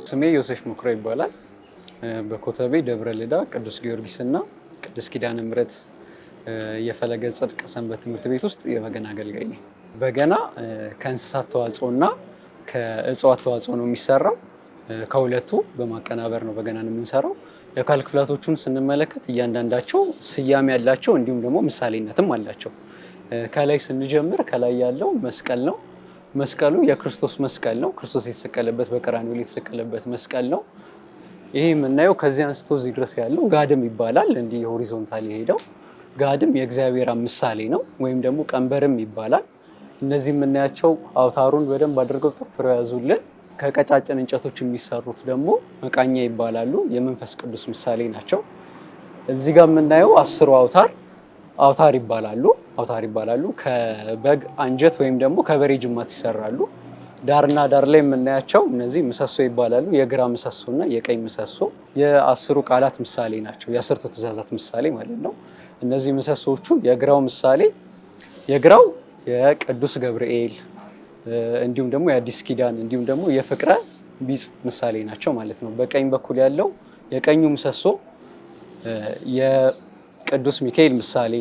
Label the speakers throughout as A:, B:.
A: ስሜ ዮሴፍ መኩሪያ ይባላል። በኮተቤ ደብረ ልዳ ቅዱስ ጊዮርጊስና ቅዱስ ኪዳነ ምሕረት የፈለገ ጽድቅ ሰንበት ትምህርት ቤት ውስጥ የበገና አገልጋይ ነኝ። በገና ከእንስሳት ተዋጽኦና ከእጽዋት ተዋጽኦ ነው የሚሰራው። ከሁለቱ በማቀናበር ነው በገናን የምንሰራው። የአካል ክፍላቶቹን ስንመለከት እያንዳንዳቸው ስያሜ ያላቸው እንዲሁም ደግሞ ምሳሌነትም አላቸው። ከላይ ስንጀምር ከላይ ያለው መስቀል ነው። መስቀሉ የክርስቶስ መስቀል ነው። ክርስቶስ የተሰቀለበት በቀራንዮ ላይ የተሰቀለበት መስቀል ነው። ይሄ የምናየው ከዚህ አንስቶ እዚህ ድረስ ያለው ጋድም ይባላል። እንዲህ ሆሪዞንታል የሄደው ጋድም የእግዚአብሔር ምሳሌ ነው፣ ወይም ደግሞ ቀንበርም ይባላል። እነዚህ የምናያቸው አውታሩን በደንብ አድርገው ጠፍረው ያዙልን። ከቀጫጭን እንጨቶች የሚሰሩት ደግሞ መቃኛ ይባላሉ። የመንፈስ ቅዱስ ምሳሌ ናቸው። እዚህ ጋር የምናየው 10 አውታር ይባላሉ። ከበግ አንጀት ወይም ደግሞ ከበሬ ጅማት ይሰራሉ። ዳርና ዳር ላይ የምናያቸው እነዚህ ምሰሶ ይባላሉ። የግራ ምሰሶና የቀኝ ምሰሶ የ10 ቃላት ምሳሌ ናቸው። የ10ቱ ትእዛዛት ምሳሌ ማለት ነው። እነዚህ ምሰሶዎቹ የግራው የቅዱስ ገብርኤል እንዲሁም ደግሞ የአዲስ ኪዳን እንዲሁም ደግሞ የፍቅረ ቢጽ ምሳሌ ናቸው ማለት ነው። በቀኝ በኩል ያለው የቀኙ ምሰሶ የቅዱስ ሚካኤል ምሳሌ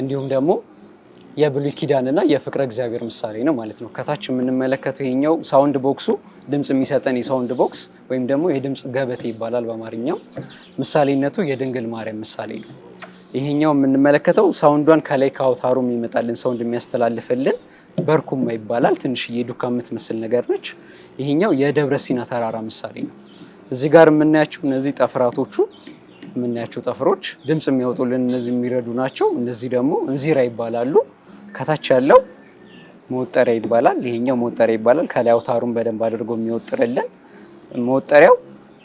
A: እንዲሁም ደግሞ የብሉይ ኪዳንና የፍቅረ እግዚአብሔር ምሳሌ ነው ማለት ነው። ከታች የምንመለከተው ይሄኛው ሳውንድ ቦክሱ ድምጽ የሚሰጠን የሳውንድ ቦክስ ወይም ደግሞ የድምጽ ገበቴ ይባላል በአማርኛው። ምሳሌነቱ የድንግል ማርያም ምሳሌ ነው። ይሄኛው የምንመለከተው ሳውንዷን ከላይ ከአውታሩ የሚመጣልን ሳውንድ የሚያስተላልፍልን በርኩማ ይባላል። ትንሽዬ ዱካ የምትመስል ነገር ነች። ይሄኛው የደብረ ሲና ተራራ ምሳሌ ነው። እዚህ ጋር የምናያቸው እነዚህ ጠፍሮች ድምጽ የሚያወጡልን እነዚህ የሚረዱ ናቸው። እነዚህ ደግሞ እንዚራ ይባላሉ። ከታች ያለው መወጠሪያ ይባላል። ይሄኛው መወጠሪያ ይባላል። ከላይ አውታሩን በደንብ አድርጎ የሚወጥርልን። መወጠሪያው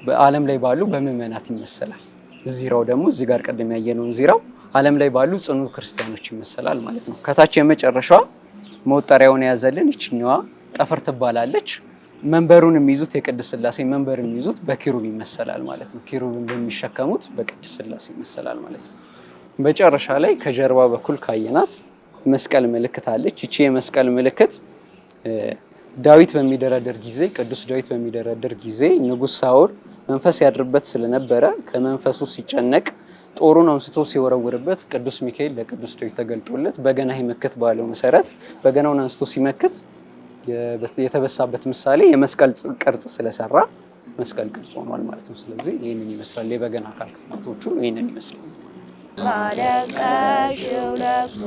A: በዓለም ላይ ባሉ በምዕመናት ይመሰላል። እንዚራው ደግሞ እዚህ ጋር ቀደም ያየነው እንዚራው ዓለም ላይ ባሉ ጽኑ ክርስቲያኖች ይመሰላል ማለት ነው። ከታች የመጨረሻዋ መወጠሪያውን የያዘልን ይችኛዋ ጠፍር ትባላለች። መንበሩን የሚይዙት የቅድስት ሥላሴ መንበር የሚይዙት በኪሩብ ይመሰላል ማለት ነው። ኪሩብን በሚሸከሙት በቅድስት ሥላሴ ይመሰላል ማለት ነው። መጨረሻ ላይ ከጀርባ በኩል ካየናት መስቀል ምልክት አለች። ይቺ የመስቀል ምልክት ዳዊት በሚደረደር ጊዜ ንጉሥ ሳኦል መንፈስ ያድርበት ስለነበረ ከመንፈሱ ሲጨነቅ ጦሩን አንስቶ ሲወረውርበት ቅዱስ ሚካኤል ለቅዱስ ዳዊት ተገልጦለት በገና ይመክት ባለው መሰረት በገናውን አንስቶ ሲመክት የተበሳበት ምሳሌ የመስቀል ቅርጽ ስለሰራ መስቀል ቅርጽ ሆኗል ማለት ነው። ስለዚህ ይህንን ይመስላል የበገና አካል ክፍሎቹ ይህንን ይመስላል።
B: ባለቀሽው ለቅሶ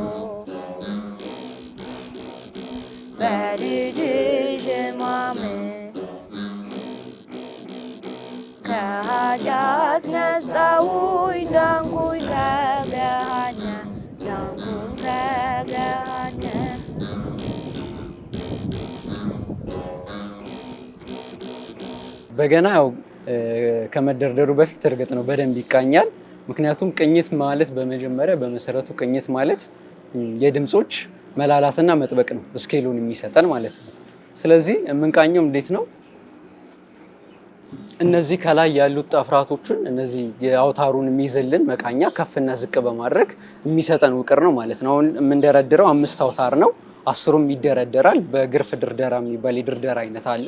B: በልጅሽ ሕማም ከኃጢአት ነጻሁኝ ዳንኩኝ ከገሃነም
A: በገና ያው ከመደርደሩ በፊት እርግጥ ነው በደንብ ይቃኛል። ምክንያቱም ቅኝት ማለት በመጀመሪያ በመሰረቱ ቅኝት ማለት የድምጾች መላላትና መጥበቅ ነው፣ ስኬሉን የሚሰጠን ማለት ነው። ስለዚህ የምንቃኘው እንዴት ነው? እነዚህ ከላይ ያሉት ጠፍራቶችን እነዚህ የአውታሩን የሚይዝልን መቃኛ ከፍና ዝቅ በማድረግ የሚሰጠን ውቅር ነው ማለት ነው። አሁን የምንደረድረው 5 አውታር ነው። 10ሩም ይደረደራል። በግርፍ ድርደራ የሚባል የድርደራ አይነት አለ።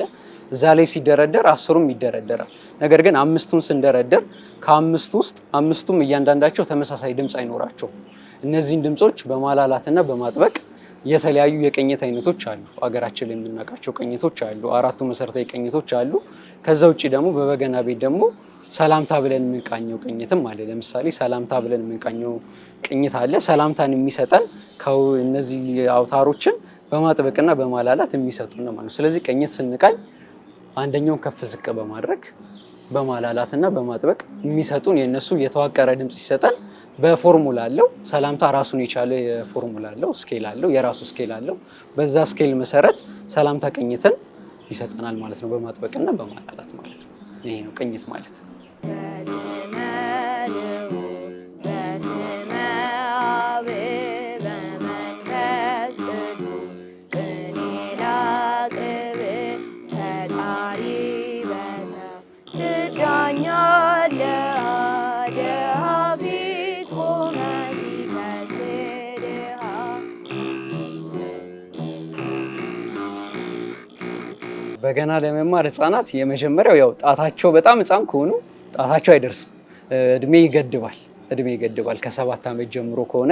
A: እዛ ላይ ሲደረደር 10ሩም ይደረደራል። ነገር ግን 5ቱን ስንደረደር ከ5ቱ ውስጥ 5ቱም እያንዳንዳቸው ተመሳሳይ ድምፅ አይኖራቸውም። እነዚህን ድምፆች በማላላትና በማጥበቅ የተለያዩ የቅኝት አይነቶች አሉ። አገራችን ላይ የምናውቃቸው ቅኝቶች አሉ። 4ቱ መሰረታዊ ቅኝቶች አሉ። ከዛ ውጭ ደግሞ በበገና ቤት ደግሞ ሰላምታ ብለን የምንቃኘው ቅኝትም አለ። ለምሳሌ ሰላምታ ብለን የምንቃኘው ቅኝት አለ። ሰላምታን የሚሰጠን እነዚህ አውታሮችን በማጥበቅና በማላላት የሚሰጡን ነው ማለት ነው። ስለዚህ ቅኝት ስንቃኝ አንደኛውን ከፍ ዝቅ በማድረግ በማላላትና በማጥበቅ የሚሰጡን የነሱ የተዋቀረ ድምጽ ሲሰጠን በፎርሙላ አለው። ሰላምታ ራሱን የቻለ ፎርሙላ አለው፣ ስኬል አለው፣ የራሱ ስኬል አለው። በዛ ስኬል መሰረት ሰላምታ ቅኝትን ይሰጠናል ማለት ነው፣ በማጥበቅና በማላላት ማለት ነው። ይሄ ነው ቅኝት ማለት። በገና ለመማር ህፃናት የመጀመሪያው ያው ጣታቸው በጣም ህፃን ከሆኑ ጣታቸው አይደርስም፣ እድሜ ይገድባል። ከ7 ዓመት ጀምሮ ከሆነ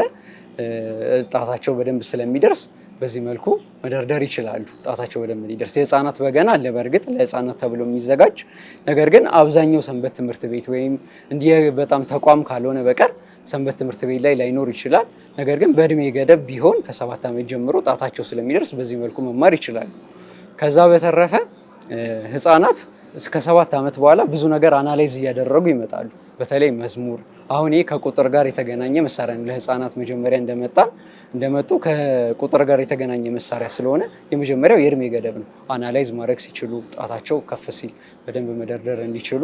A: ጣታቸው በደንብ ስለሚደርስ በዚህ መልኩ መደርደር ይችላሉ። ጣታቸው በደንብ እንዲደርስ የህፃናት በገና አለ፣ በእርግጥ ለህፃናት ተብሎ የሚዘጋጅ ነገር ግን አብዛኛው ሰንበት ትምህርት ቤት ወይም እንዲህ በጣም ተቋም ካልሆነ በቀር ሰንበት ትምህርት ቤት ላይ ላይኖር ይችላል። ነገር ግን በእድሜ ገደብ ቢሆን ከ7 ዓመት ጀምሮ ጣታቸው ስለሚደርስ በዚህ መልኩ መማር ይችላሉ። ከዛ በተረፈ ህፃናት እስከ 7 ዓመት በኋላ ብዙ ነገር አናላይዝ እያደረጉ ይመጣሉ። በተለይ መዝሙር አሁን ይሄ ከቁጥር ጋር የተገናኘ መሳሪያ ነው። ለህፃናት መጀመሪያ እንደመጡ ከቁጥር ጋር የተገናኘ መሳሪያ ስለሆነ የመጀመሪያው የእድሜ ገደብ ነው። አናላይዝ ማድረግ ሲችሉ ጣታቸው ከፍ ሲል በደንብ መደርደር እንዲችሉ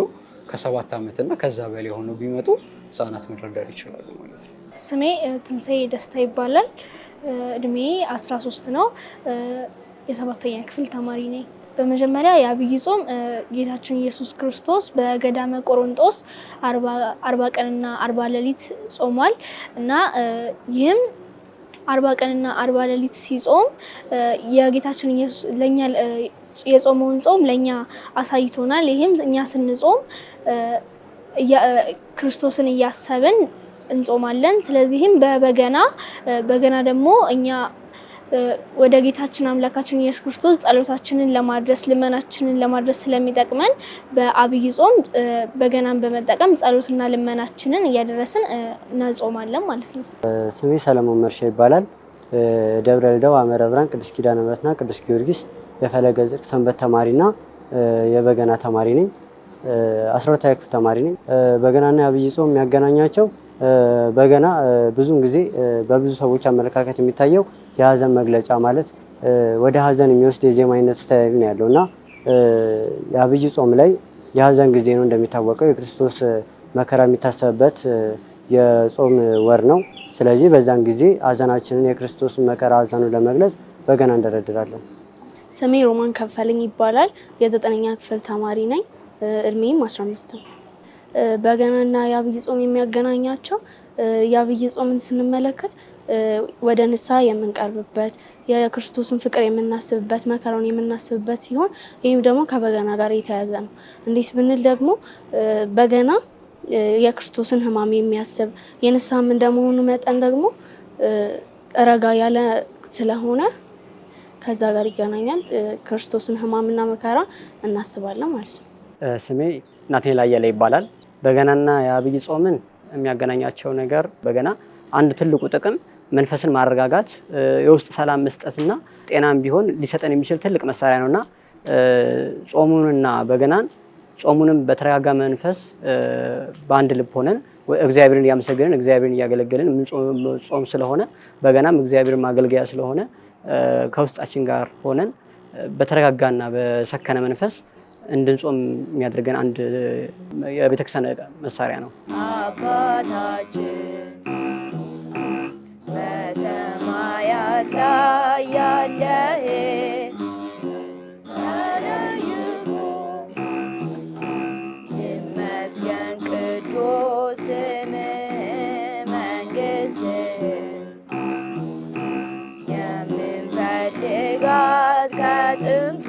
A: ከ7 ዓመትና ከዛ በላይ ሆነው ቢመጡ ህፃናት መደርደር ይችላሉ ማለት ነው።
C: ስሜ ትንሳኤ ደስታ ይባላል። እድሜ 13 ነው። የ7ኛ ክፍል ተማሪ ነኝ። በመጀመሪያ የአብይ ጾም ጌታችን ኢየሱስ ክርስቶስ በገዳመ ቆሮንጦስ 40 ቀንና 40 ሌሊት ጾሟል እና ይህም 40 ቀንና 40 ሌሊት ሲጾም የጌታችን ኢየሱስ ለኛ የጾመውን ጾም ለኛ አሳይቶናል። ይህም እኛ ስንጾም ክርስቶስን እያሰብን እንጾማለን። ስለዚህም በገና ደግሞ እኛ ወደ ጌታችን አምላካችን ኢየሱስ ክርስቶስ ጸሎታችንን ለማድረስ ልመናችንን ለማድረስ ስለሚጠቅመን በአብይ ጾም በገናን በመጠቀም ጸሎትና ልመናችንን እያደረስን እናጾማለን ማለት ነው።
D: ስሜ ሰለሞን መርሻ ይባላል። ደብረ ልዳው አመረ ብርሃን ቅዱስ ኪዳነ ምሕረትና ቅዱስ ጊዮርጊስ የፈለገ ጽድቅ ሰንበት ተማሪና የበገና ተማሪ ነኝ። 12ኛ ክፍል ተማሪ ነኝ። በገናና የአብይ ጾም የሚያገናኛቸው በገና ብዙውን ጊዜ በብዙ ሰዎች አመለካከት የሚታየው የሀዘን መግለጫ ማለት ወደ ሀዘን የሚወስድ የዜማ አይነት ስታይል ነው ያለው እና የአብይ ጾም ላይ የሀዘን ጊዜ ነው። እንደሚታወቀው የክርስቶስ መከራ የሚታሰብበት የጾም ወር ነው። ስለዚህ በዛን ጊዜ ሀዘናችንን የክርስቶስን መከራ ሀዘኑን ለመግለጽ በገና እንደረድራለን።
E: ስሜ ሮማን ከፈለኝ ይባላል። የ9ኛ ክፍል ተማሪ ነኝ። እድሜም 15 ነው። በገናና የአብይ ጾም የሚያገናኛቸው የአብይ ጾምን ስንመለከት ወደ ንስሐ የምንቀርብበት የክርስቶስን ፍቅር የምናስብበት መከራውን የምናስብበት ሲሆን ይህም ደግሞ ከበገና ጋር የተያያዘ ነው። እንዴት ብንል ደግሞ በገና የክርስቶስን ሕማም የሚያስብ የንስሐም እንደመሆኑ መጠን ደግሞ ረጋ ያለ ስለሆነ ከዛ ጋር ይገናኛል። ክርስቶስን ሕማምና መከራ እናስባለን ማለት ነው።
D: ስሜ ናትናኤል አየለ ይባላል። በገናና የአብይ ጾምን የሚያገናኛቸው ነገር በገና አንድ ትልቁ ጥቅም መንፈስን ማረጋጋት፣ የውስጥ ሰላም መስጠትና ጤናም ቢሆን ሊሰጠን የሚችል ትልቅ መሳሪያ ነውና ጾሙንና በገናን ጾሙንም በተረጋጋ መንፈስ በአንድ ልብ ሆነን እግዚአብሔርን እያመሰገንን እግዚአብሔርን እያገለገልን ጾም ስለሆነ በገናም እግዚአብሔርን ማገልገያ ስለሆነ ከውስጣችን ጋር ሆነን በተረጋጋና በሰከነ መንፈስ እንድንጾም የሚያደርገን አንድ የቤተክርስቲያን መሳሪያ ነው።
B: አባታችን በሰማያት ላይ ያለህ ይመስገን ቅዱስ ስምህ መንግሥትህ የምንፈልጋት ከጥንቱ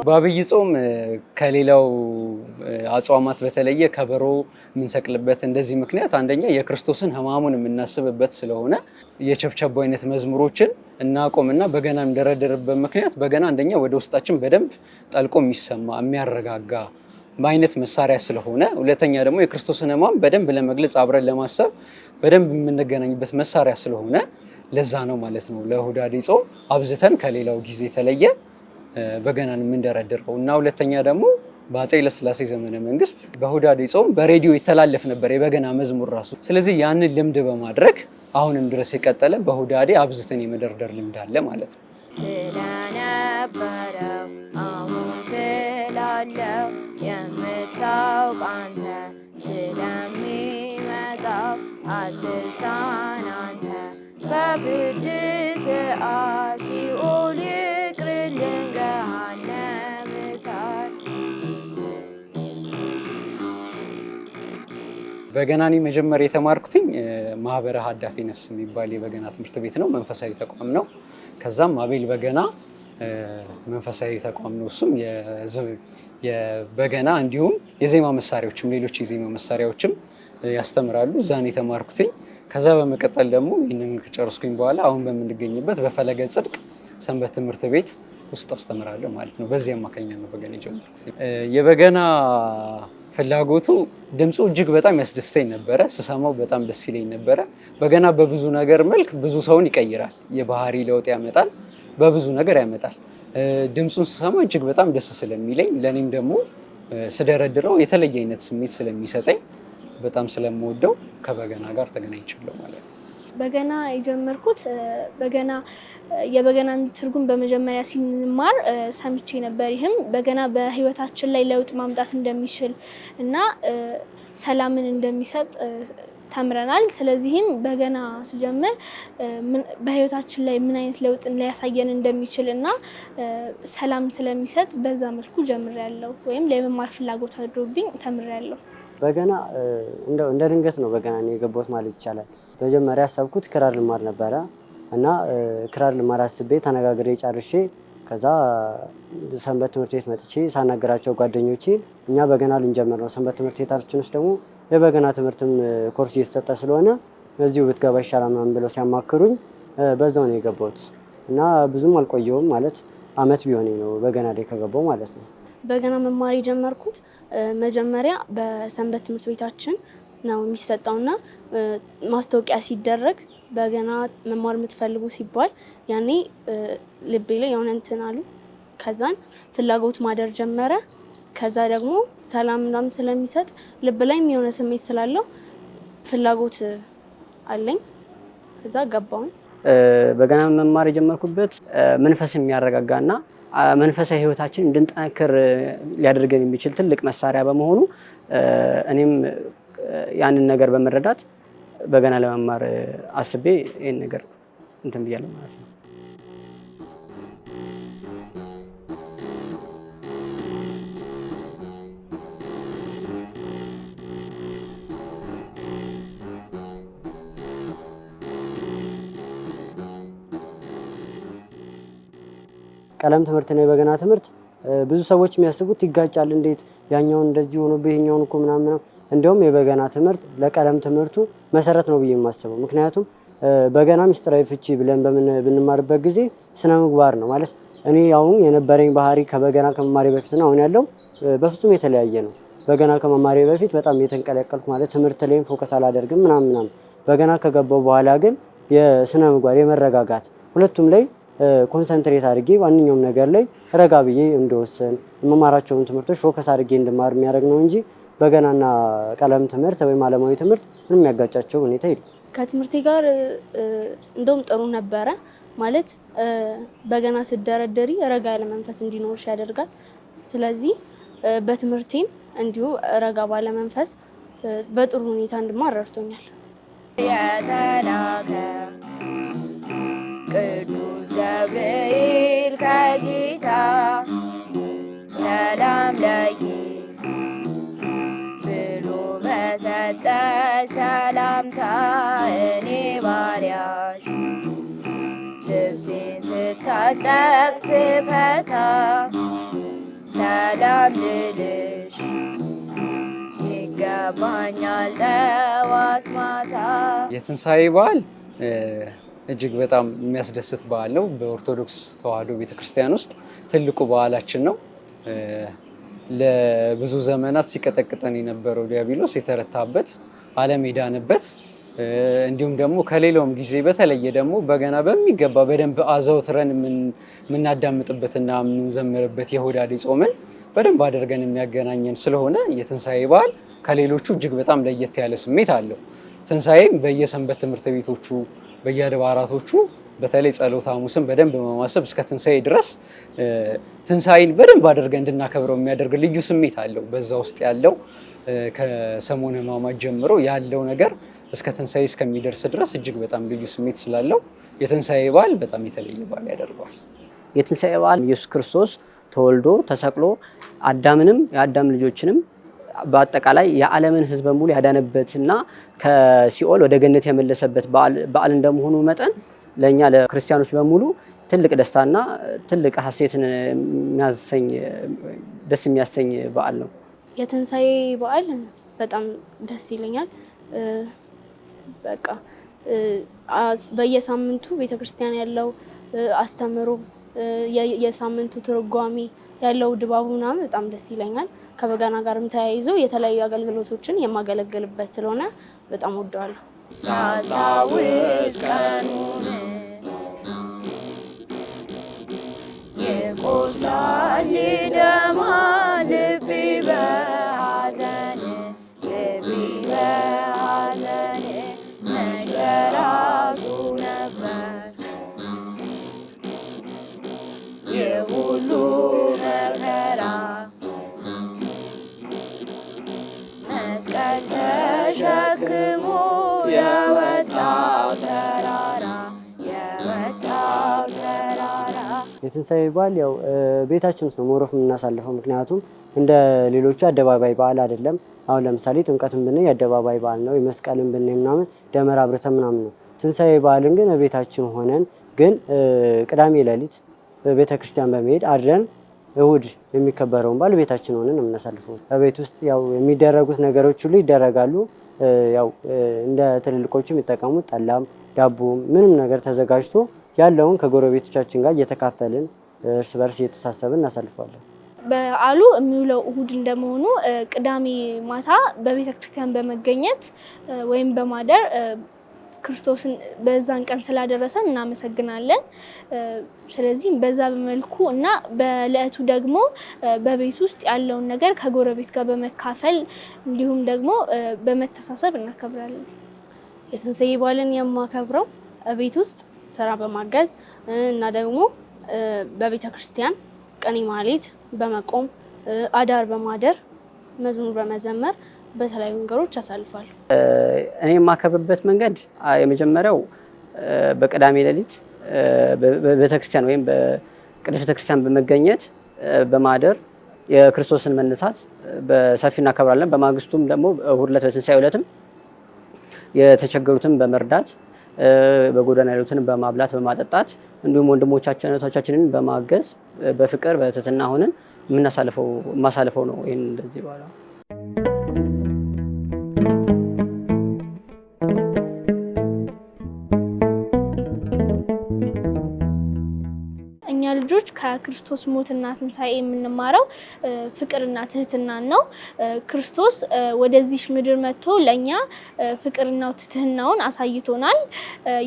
A: በአብይ ጾም ከሌላው አጽዋማት በተለየ ከበሮ የምንሰቅልበት እንደዚህ ምክንያት አንደኛ የክርስቶስን ሕማሙን የምናስብበት ስለሆነ የቸብቸቦ አይነት መዝሙሮችን እናቆምና በገና እንደረደርበት ምክንያት በገና አንደኛ ወደ ውስጣችን በደንብ ጠልቆ የሚሰማ የሚያረጋጋ አይነት መሳሪያ ስለሆነ፣ ሁለተኛ ደግሞ የክርስቶስን ሕማም በደንብ ለመግለጽ አብረን ለማሰብ በደንብ የምንገናኝበት መሳሪያ ስለሆነ ለዛ ነው ማለት ነው ለሁዳዴ ጾም አብዝተን ከሌላው ጊዜ የተለየ በገናን የምንደረድረው እና ሁለተኛ ደግሞ በአፄ ኃይለሥላሴ ዘመነ መንግስት በሁዳዴ ጾም በሬዲዮ ይተላለፍ ነበር የበገና መዝሙር ራሱ። ስለዚህ ያንን ልምድ በማድረግ አሁንም ድረስ የቀጠለ በሁዳዴ አብዝተን የመደርደር ልምድ አለ ማለት ነው።
B: ስለነበረው አሁን ስላለው የምታውቅ አንተ ስለሚመጣው አትሳን አንተ በፍርድ ሰዓት ሲኦል ይቅርልን ገሃነመ እሳት።
A: በገናኒ መጀመሪያ የተማርኩትኝ ማህበረ ሀዳፊ ነፍስ የሚባል የበገና ትምህርት ቤት ነው፣ መንፈሳዊ ተቋም ነው። ከዛም አቤል በገና መንፈሳዊ ተቋም ነው። እሱም የበገና እንዲሁም የዜማ መሳሪያዎችም ሌሎች የዜማ መሳሪያዎችም ያስተምራሉ። እዛን የተማርኩትኝ። ከዛ በመቀጠል ደግሞ ይህንን ከጨረስኩኝ በኋላ አሁን በምንገኝበት በፈለገ ጽድቅ ሰንበት ትምህርት ቤት ውስጥ አስተምራለሁ ማለት ነው። በዚህ አማካኝነት ነው በገና የጀመርኩት። የበገና ፍላጎቱ ድምፁ እጅግ በጣም ያስደስተኝ ነበረ። ስሰማው በጣም ደስ ይለኝ ነበረ። በገና በብዙ ነገር መልክ ብዙ ሰውን ይቀይራል። የባህሪ ለውጥ ያመጣል፣ በብዙ ነገር ያመጣል። ድምፁን ስሰማ እጅግ በጣም ደስ ስለሚለኝ ለእኔም ደግሞ ስደረድረው የተለየ አይነት ስሜት ስለሚሰጠኝ በጣም ስለምወደው ከበገና ጋር ተገናኝቻለሁ ማለት ነው።
C: በገና የጀመርኩት የበገናን ትርጉም በመጀመሪያ ሲማር ሰምቼ ነበር። ይህም በገና በህይወታችን ላይ ለውጥ ማምጣት እንደሚችል እና ሰላምን እንደሚሰጥ ተምረናል። ስለዚህም በገና ስጀምር በህይወታችን ላይ ምን አይነት ለውጥ ሊያሳየን እንደሚችል እና ሰላም ስለሚሰጥ በዛ መልኩ ጀምሬያለሁ፣ ወይም ለመማር ፍላጎት አድሮብኝ ተምሬያለሁ።
D: በገና እንደ ድንገት ነው በገና የገባሁት ማለት ይቻላል። መጀመሪያ ያሰብኩት ክራር ልማር ነበረ እና ክራር ልማር አስቤ ተነጋግሬ ጨርሼ ከዛ ሰንበት ትምህርት ቤት መጥቼ ሳናገራቸው ጓደኞቼ እኛ በገና ልንጀምር ነው፣ ሰንበት ትምህርት ቤታችን ውስጥ ደግሞ የበገና ትምህርትም ኮርስ እየተሰጠ ስለሆነ እዚሁ ብትገባ ይሻላል ምናምን ብለው ሲያማክሩኝ በዛው ነው የገባሁት እና ብዙም አልቆየውም ማለት አመት ቢሆኔ ነው በገና ላይ ከገባው ማለት ነው።
E: በገና መማር የጀመርኩት መጀመሪያ በሰንበት ትምህርት ቤታችን ነው የሚሰጠውና ማስታወቂያ ሲደረግ በገና መማር የምትፈልጉ ሲባል ያኔ ልቤ ላይ የሆነ እንትን አሉ። ከዛን ፍላጎት ማደር ጀመረ። ከዛ ደግሞ ሰላም ምናምን ስለሚሰጥ ልብ ላይም የሆነ ስሜት ስላለው ፍላጎት አለኝ። ከዛ ገባሁኝ።
D: በገና መማር የጀመርኩበት መንፈስን የሚያረጋጋና መንፈሳዊ ህይወታችን እንድንጠነክር ሊያደርገን የሚችል ትልቅ መሳሪያ በመሆኑ እኔም ያንን ነገር በመረዳት በገና ለመማር አስቤ ይህን ነገር እንትን ብያለሁ ማለት ነው። ቀለም ትምህርት ነው የበገና ትምህርት። ብዙ ሰዎች የሚያስቡት ይጋጫል፣ እንዴት ያኛውን እንደዚህ ሆኖ ይሄኛውን እኮ ምናምን። እንደውም የበገና ትምህርት ለቀለም ትምህርቱ መሰረት ነው ብዬ የማስበው። ምክንያቱም በገና ምስጢራዊ ፍቺ ብለን ብንማርበት ጊዜ ስነ ምግባር ነው ማለት። እኔ አሁን የነበረኝ ባህሪ ከበገና ከመማሬ በፊትና አሁን ያለው በፍጹም የተለያየ ነው። በገና ከመማሬ በፊት በጣም የተንቀለቀልኩ ማለት ትምህርት ላይም ፎከስ አላደርግም ምናምን። በገና ከገባው በኋላ ግን የስነ ምግባር የመረጋጋት ሁለቱም ላይ ኮንሰንትሬት አድርጌ ማንኛውም ነገር ላይ ረጋ ብዬ እንደወሰን የመማራቸውን ትምህርቶች ፎከስ አድርጌ እንድማር የሚያደርግ ነው እንጂ በገናና ቀለም ትምህርት ወይም ዓለማዊ ትምህርት ምንም የሚያጋጫቸው ሁኔታ የለም።
E: ከትምህርቴ ጋር እንደውም ጥሩ ነበረ ማለት በገና ስደረደሪ ረጋ ያለ መንፈስ እንዲኖርሽ ያደርጋል። ስለዚህ በትምህርቴም እንዲሁ ረጋ ባለ መንፈስ በጥሩ ሁኔታ እንድማር ረድቶኛል።
B: የተላከ ቅዱስ ገብርኤል ከጌታ ሰላም ለኪ ብሎ በሰጠ ሰላምታ እኔ ባሪያሽ ልብሴን ስታጠቅ ስፈታ ሰላም ልልሽ ይገባኛል ጠዋት ማታ። የትንሣኤ በዓል
A: እጅግ በጣም የሚያስደስት በዓል ነው። በኦርቶዶክስ ተዋሕዶ ቤተክርስቲያን ውስጥ ትልቁ በዓላችን ነው። ለብዙ ዘመናት ሲቀጠቅጠን የነበረው ዲያብሎስ የተረታበት፣ ዓለም የዳነበት እንዲሁም ደግሞ ከሌላውም ጊዜ በተለየ ደግሞ በገና በሚገባ በደንብ አዘውትረን የምናዳምጥበትና የምንዘምርበት የሆዳዴ ጾምን በደንብ አድርገን የሚያገናኘን ስለሆነ የትንሣኤ በዓል ከሌሎቹ እጅግ በጣም ለየት ያለ ስሜት አለው። ትንሣኤም በየሰንበት ትምህርት ቤቶቹ በየአድባራቶቹ በተለይ ጸሎተ ሐሙስን በደንብ በማሰብ እስከ ትንሣኤ ድረስ ትንሣኤን በደንብ አድርገን እንድናከብረው የሚያደርግ ልዩ ስሜት አለው። በዛ ውስጥ ያለው ከሰሙነ ሕማማት ጀምሮ ያለው ነገር እስከ ትንሣኤ እስከሚደርስ ድረስ እጅግ በጣም ልዩ ስሜት ስላለው የትንሣኤ በዓል በጣም የተለየ በዓል ያደርገዋል።
D: የትንሣኤ በዓል ኢየሱስ ክርስቶስ ተወልዶ ተሰቅሎ አዳምንም የአዳም ልጆችንም በአጠቃላይ የዓለምን ሕዝብ በሙሉ ያዳነበትና ከሲኦል ወደ ገነት የመለሰበት በዓል እንደመሆኑ መጠን ለእኛ ለክርስቲያኖች በሙሉ ትልቅ ደስታና ትልቅ ሀሴትን ደስ የሚያሰኝ በዓል ነው።
E: የትንሣኤ በዓል በጣም ደስ ይለኛል። በቃ በየሳምንቱ ቤተክርስቲያን ያለው አስተምሮ የሳምንቱ ትርጓሜ ያለው ድባቡ ምናምን በጣም ደስ ይለኛል። ከበገና ጋርም ተያይዞ የተለያዩ አገልግሎቶችን የማገለግልበት ስለሆነ በጣም ወደዋለሁ።
B: ሳስታውስ ቀኑን ይቆስላል ይደማል ልቤ በሐዘን መች በራሱ ነበር የሁሉ መከራ መስቀል ተሸክሞ የወጣው ተራራ
D: የትንሣኤ በዓል ያው ቤታችን ውስጥ ነው ሞሮፍ የምናሳልፈው። ምክንያቱም እንደ ሌሎቹ አደባባይ በዓል አይደለም። አሁን ለምሳሌ ጥምቀትን ብናይ የአደባባይ በዓል ነው። የመስቀልን ብናይ ምናምን ደመራ አብርተን ምናምን ነው። ትንሣኤ በዓልን ግን ቤታችን ሆነን ግን ቅዳሜ ሌሊት ቤተ ክርስቲያን በመሄድ አድረን እሁድ የሚከበረውን በዓል ቤታችን ሆነን የምናሳልፈው። በቤት ውስጥ ያው የሚደረጉት ነገሮች ሁሉ ይደረጋሉ። ያው እንደ ትልልቆቹ የሚጠቀሙት ጠላም ዳቦም ምንም ነገር ተዘጋጅቶ ያለውን ከጎረቤቶቻችን ጋር እየተካፈልን እርስ በርስ እየተሳሰብን እናሳልፈዋለን።
C: በዓሉ የሚውለው እሁድ እንደመሆኑ ቅዳሜ ማታ በቤተ ክርስቲያን በመገኘት ወይም በማደር ክርስቶስን በዛን ቀን ስላደረሰን እናመሰግናለን። ስለዚህ በዛ በመልኩ እና በዕለቱ ደግሞ በቤት ውስጥ ያለውን ነገር ከጎረቤት ጋር በመካፈል እንዲሁም ደግሞ በመተሳሰብ እናከብራለን።
E: የትንሣኤ በዓልን የማከብረው ቤት ውስጥ ስራ በማገዝ እና ደግሞ በቤተ ክርስቲያን ቀኔ ማህሌት በመቆም አዳር በማደር መዝሙር በመዘመር በተለያዩ ነገሮች አሳልፋለሁ።
D: እኔ የማከብርበት መንገድ የመጀመሪያው በቅዳሜ ሌሊት በቤተክርስቲያን ወይም በቅድስት ቤተክርስቲያን በመገኘት በማደር የክርስቶስን መነሳት በሰፊ እናከብራለን። በማግስቱም ደግሞ እሁድ ዕለት በትንሣኤ ዕለትም የተቸገሩትን በመርዳት በጎዳና ያሉትን በማብላት በማጠጣት እንዲሁም ወንድሞቻችን እህቶቻችንን በማገዝ በፍቅር በትህትና ሆነን የማሳልፈው ነው። ይሄን እንደዚህ በኋላ
C: ልጆች ከክርስቶስ ሞትና ትንሣኤ የምንማረው ፍቅርና ትህትናን ነው። ክርስቶስ ወደዚህ ምድር መጥቶ ለኛ ፍቅርና ትህትናውን አሳይቶናል።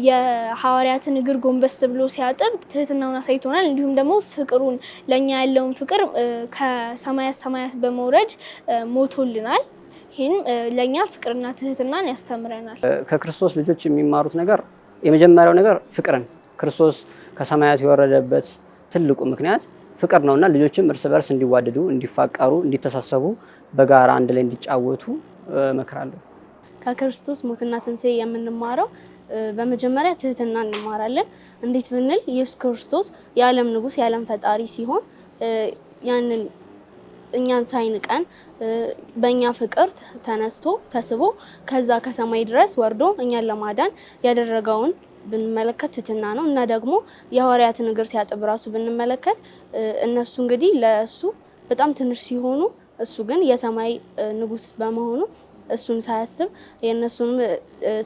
C: የሐዋርያትን እግር ጎንበስ ብሎ ሲያጥብ ትህትናውን አሳይቶናል። እንዲሁም ደግሞ ፍቅሩን ለኛ ያለውን ፍቅር ከሰማያት ሰማያት በመውረድ ሞቶልናል። ይህን ለኛ ፍቅርና ትህትናን ያስተምረናል።
D: ከክርስቶስ ልጆች የሚማሩት ነገር የመጀመሪያው ነገር ፍቅርን ክርስቶስ ከሰማያት የወረደበት ትልቁ ምክንያት ፍቅር ነውና ልጆችም እርስ በርስ እንዲዋደዱ፣ እንዲፋቀሩ፣ እንዲተሳሰቡ በጋራ አንድ ላይ እንዲጫወቱ እመክራለሁ።
E: ከክርስቶስ ሞትና ትንሣኤ የምንማረው በመጀመሪያ ትህትና እንማራለን። እንዴት ብንል ኢየሱስ ክርስቶስ የዓለም ንጉሥ የዓለም ፈጣሪ ሲሆን ያንን እኛን ሳይንቀን በእኛ ፍቅር ተነስቶ ተስቦ ከዛ ከሰማይ ድረስ ወርዶ እኛን ለማዳን ያደረገውን ብንመለከት ትህትና ነው። እና ደግሞ የሐዋርያትን እግር ሲያጥብ ራሱ ብንመለከት እነሱ እንግዲህ ለእሱ በጣም ትንሽ ሲሆኑ እሱ ግን የሰማይ ንጉሥ በመሆኑ እሱን ሳያስብ የእነሱን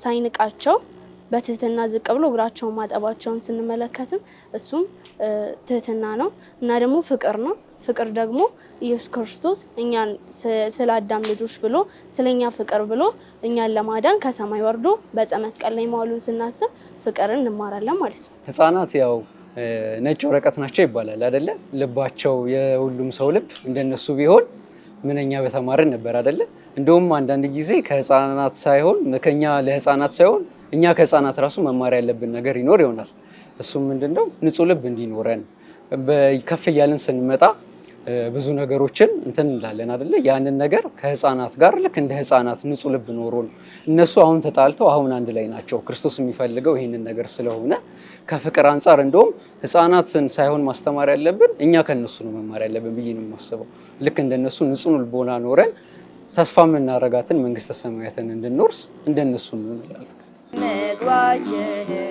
E: ሳይንቃቸው በትህትና ዝቅ ብሎ እግራቸውን ማጠባቸውን ስንመለከትም እሱም ትህትና ነው። እና ደግሞ ፍቅር ነው። ፍቅር ደግሞ ኢየሱስ ክርስቶስ እኛን ስለ አዳም ልጆች ብሎ ስለኛ ፍቅር ብሎ እኛን ለማዳን ከሰማይ ወርዶ በዕፀ መስቀል ላይ መዋሉን ስናስብ ፍቅርን እንማራለን ማለት ነው።
A: ህፃናት ያው ነጭ ወረቀት ናቸው ይባላል አይደለ? ልባቸው የሁሉም ሰው ልብ እንደነሱ ቢሆን ምንኛ በተማርን ነበር አይደለ? እንደውም አንዳንድ ጊዜ ከህፃናት ሳይሆን ከኛ ለህፃናት ሳይሆን እኛ ከህፃናት ራሱ መማር ያለብን ነገር ይኖር ይሆናል። እሱም ምንድነው? ንጹህ ልብ እንዲኖረን ከፍ እያልን ስንመጣ ብዙ ነገሮችን እንትን እንላለን አይደለ? ያንን ነገር ከህፃናት ጋር ልክ እንደ ህፃናት ንጹህ ልብ ኖሮን እነሱ አሁን ተጣልተው አሁን አንድ ላይ ናቸው። ክርስቶስ የሚፈልገው ይህንን ነገር ስለሆነ ከፍቅር አንጻር እንደውም ህፃናትን ሳይሆን ማስተማር ያለብን እኛ ከነሱ ነው መማር ያለብን ብዬ ነው የማስበው። ልክ እንደነሱ ንጹህ ልቦና ኖረን ተስፋ የምናረጋትን መንግስተ ሰማያትን እንድንወርስ እንደነሱ እንላለን።
B: ምግባችንን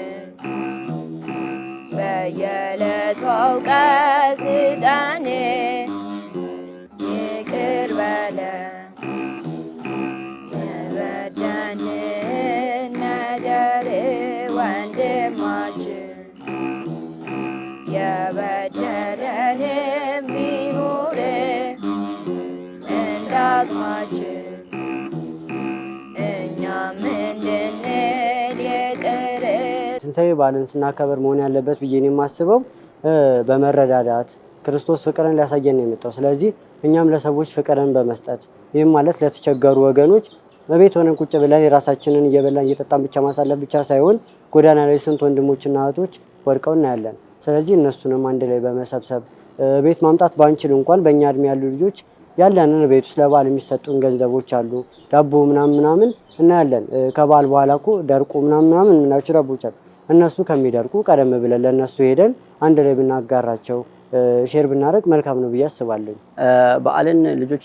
B: በየዕለቱ አውቀህ ስጠን፣ ይቅር በለን የበደልንን ነገር ወንድማችን የበደለንም ቢኖር እንደ አቅማችን እኛም እንድንል ይቅር።
D: ትንሣኤ በዓልን ስናከብር መሆን ያለበት ብዬ ነው የማስበው በመረዳዳት ክርስቶስ ፍቅርን ሊያሳየን ነው የመጣው። ስለዚህ እኛም ለሰዎች ፍቅርን በመስጠት ይህም ማለት ለተቸገሩ ወገኖች በቤት ሆነን ቁጭ ብለን የራሳችንን እየበላን እየጠጣን ብቻ ማሳለፍ ብቻ ሳይሆን ጎዳና ላይ ስንት ወንድሞችና እህቶች ወድቀው እናያለን። ስለዚህ እነሱንም አንድ ላይ በመሰብሰብ ቤት ማምጣት ባንችል እንኳን በእኛ እድሜ ያሉ ልጆች ያለንን ቤት ውስጥ ለበዓል የሚሰጡን ገንዘቦች አሉ፣ ዳቦ ምናምን እናያለን። ከበዓል በኋላ እኮ ደርቁ ምናምን ምናቸው ዳቦች አሉ። እነሱ ከሚደርቁ ቀደም ብለን ለእነሱ ሄደን አንድ ላይ ብናጋራቸው ሼር ብናደርግ መልካም ነው ብዬ አስባለሁ።
F: በዓልን ልጆች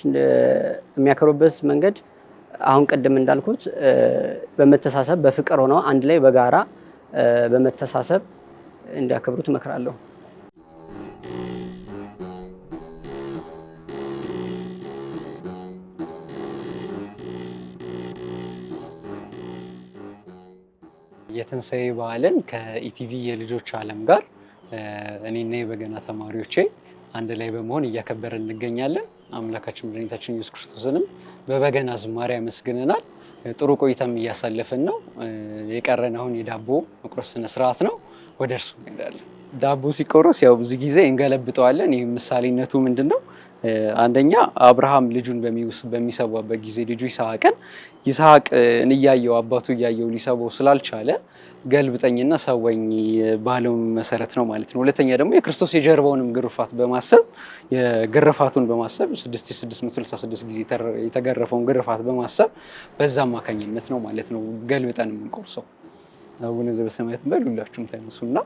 F: የሚያከብሩበት መንገድ አሁን ቅድም እንዳልኩት በመተሳሰብ በፍቅር ሆነው አንድ ላይ በጋራ በመተሳሰብ እንዲያከብሩት እመክራለሁ።
A: የትንሣኤ በዓልን ከኢቲቪ የልጆች ዓለም ጋር እኔና የበገና ተማሪዎቼ አንድ ላይ በመሆን እያከበርን እንገኛለን። አምላካችን መድኃኒታችን ኢየሱስ ክርስቶስንም በበገና ዝማሬ አመስግነናል። ጥሩ ቆይታም እያሳለፍን ነው። የቀረን አሁን የዳቦ መቁረስ ስነ ስርዓት ነው። ወደ እርሱ እንሄዳለን። ዳቦ ሲቆረስ ያው ብዙ ጊዜ እንገለብጠዋለን። ይህ ምሳሌነቱ ምንድን ነው? አንደኛ አብርሃም ልጁን በሚሰዋበት ጊዜ ልጁ ይስሐቅን እያየው አባቱ እያየው ሊሰዋው ስላልቻለ ገልብጠኝና ሰወኝ ባለው መሰረት ነው ማለት ነው። ሁለተኛ ደግሞ የክርስቶስ የጀርባውንም ግርፋት በማሰብ የግርፋቱን በማሰብ 6666 ጊዜ የተገረፈውን ግርፋት በማሰብ በዛ አማካኝነት ነው ማለት ነው ገልብጠን የምንቆርሰው። አቡነ ዘበሰማያት በሉ ሁላችሁም ተነሱና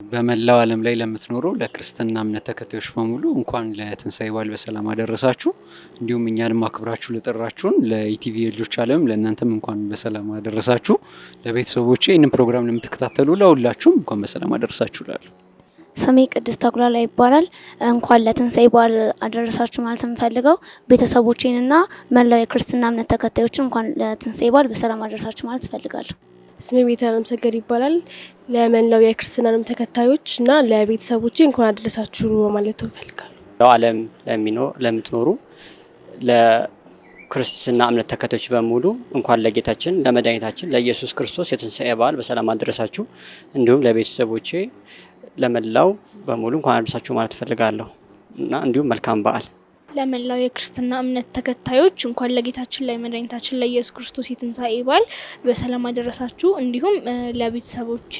A: በመላው ዓለም ላይ ለምትኖሩ ለክርስትና እምነት ተከታዮች በሙሉ እንኳን ለትንሣኤ በዓል በሰላም አደረሳችሁ። እንዲሁም እኛንም አክብራችሁ ለጠራችሁን ለኢቲቪ የልጆች ዓለም ለእናንተም እንኳን በሰላም አደረሳችሁ። ለቤተሰቦቼ ይህንን ፕሮግራም ለምትከታተሉ ለሁላችሁም እንኳን በሰላም አደረሳችሁ እላለሁ።
G: ስሜ ቅድስት ተኩላላ ይባላል። እንኳን ለትንሣኤ በዓል አደረሳችሁ ማለት የምፈልገው ቤተሰቦቼንና መላው የክርስትና እምነት ተከታዮችን እንኳን ለትንሣኤ በዓል በሰላም አደረሳችሁ ማለት እፈልጋለሁ።
H: ስሜ ቤተልሔም ሰገድ ይባላል። ለመላው የክርስትና እምነት ተከታዮች እና ለቤተሰቦቼ እንኳን አደረሳችሁ ማለት እፈልጋለሁ።
F: ዓለም ለምትኖሩ ለክርስትና እምነት ተከታዮች በሙሉ እንኳን ለጌታችን ለመድኃኒታችን ለኢየሱስ ክርስቶስ የትንሣኤ በዓል በሰላም አደረሳችሁ። እንዲሁም ለቤተሰቦቼ ለመላው በሙሉ እንኳን አደረሳችሁ ማለት እፈልጋለሁ እና እንዲሁም መልካም በዓል።
C: ለመላው የክርስትና እምነት ተከታዮች እንኳን ለጌታችን ለመድኃኒታችን ለኢየሱስ ክርስቶስ የትንሣኤ በዓል በሰላም አደረሳችሁ። እንዲሁም ለቤተሰቦቼ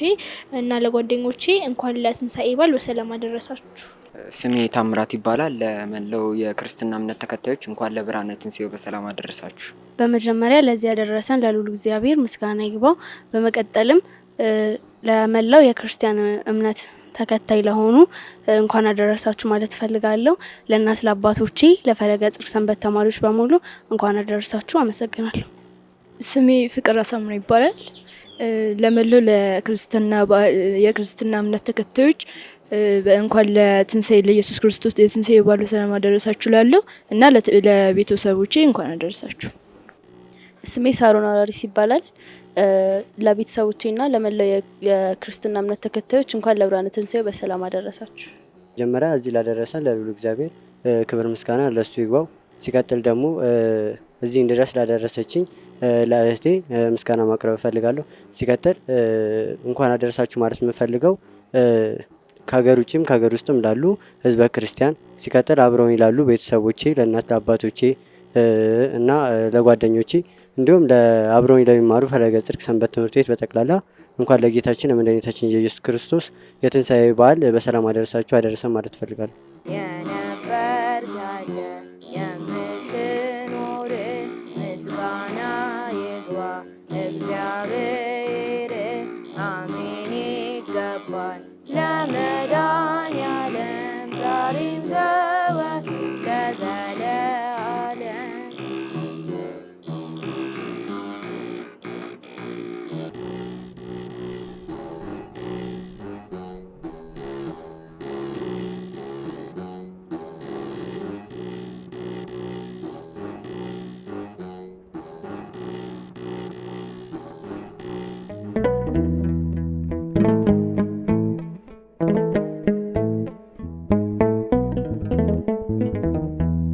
C: እና ለጓደኞቼ እንኳን ለትንሣኤ በዓል በሰላም አደረሳችሁ።
I: ስሜ ታምራት ይባላል። ለመላው የክርስትና እምነት ተከታዮች እንኳን ለብርሃነ ትንሣኤው በሰላም አደረሳችሁ።
E: በመጀመሪያ ለዚህ ያደረሰን ለልዑል እግዚአብሔር ምስጋና ይግባው። በመቀጠልም ለመላው የክርስቲያን እምነት ተከታይ ለሆኑ እንኳን አደረሳችሁ ማለት ፈልጋለሁ። ለእናት ለአባቶቼ፣ ለፈለገ ጽድቅ ሰንበት ተማሪዎች በሙሉ እንኳን አደረሳችሁ። አመሰግናለሁ።
J: ስሜ ፍቅር አሳምነው ይባላል። ለመላው የክርስትና እምነት ተከታዮች እንኳን ለትንሣኤ ለኢየሱስ ክርስቶስ የትንሣኤ በዓል በሰላም አደረሳችሁ ላለሁ እና ለቤተሰቦቼ እንኳን አደረሳችሁ።
K: ስሜ ሳሮን አራሪስ ይባላል።
E: ለቤተሰቦቼና ለመላው የክርስትና እምነት ተከታዮች እንኳን ለብርሃነ ትንሣኤው በሰላም አደረሳችሁ።
D: መጀመሪያ እዚህ ላደረሰን ለልዑል እግዚአብሔር ክብር ምስጋና ለሱ ይግባው። ሲቀጥል ደግሞ እዚህ እንድረስ ላደረሰችኝ ለእህቴ ምስጋና ማቅረብ እፈልጋለሁ። ሲቀጥል እንኳን አደረሳችሁ ማለት የምፈልገው ከሀገር ውጭም ከሀገር ውስጥም ላሉ ህዝበ ክርስቲያን፣ ሲቀጥል አብረውኝ ላሉ ቤተሰቦቼ፣ ለእናት ለአባቶቼ እና ለጓደኞቼ እንዲሁም አብረውኝ ለሚማሩ ፈለገ ጽድቅ ሰንበት ትምህርት ቤት በጠቅላላ እንኳን ለጌታችን ለመድኃኒታችን የኢየሱስ ክርስቶስ የትንሣኤ በዓል በሰላም አደረሳችሁ አደረሰን ማለት እፈልጋለሁ።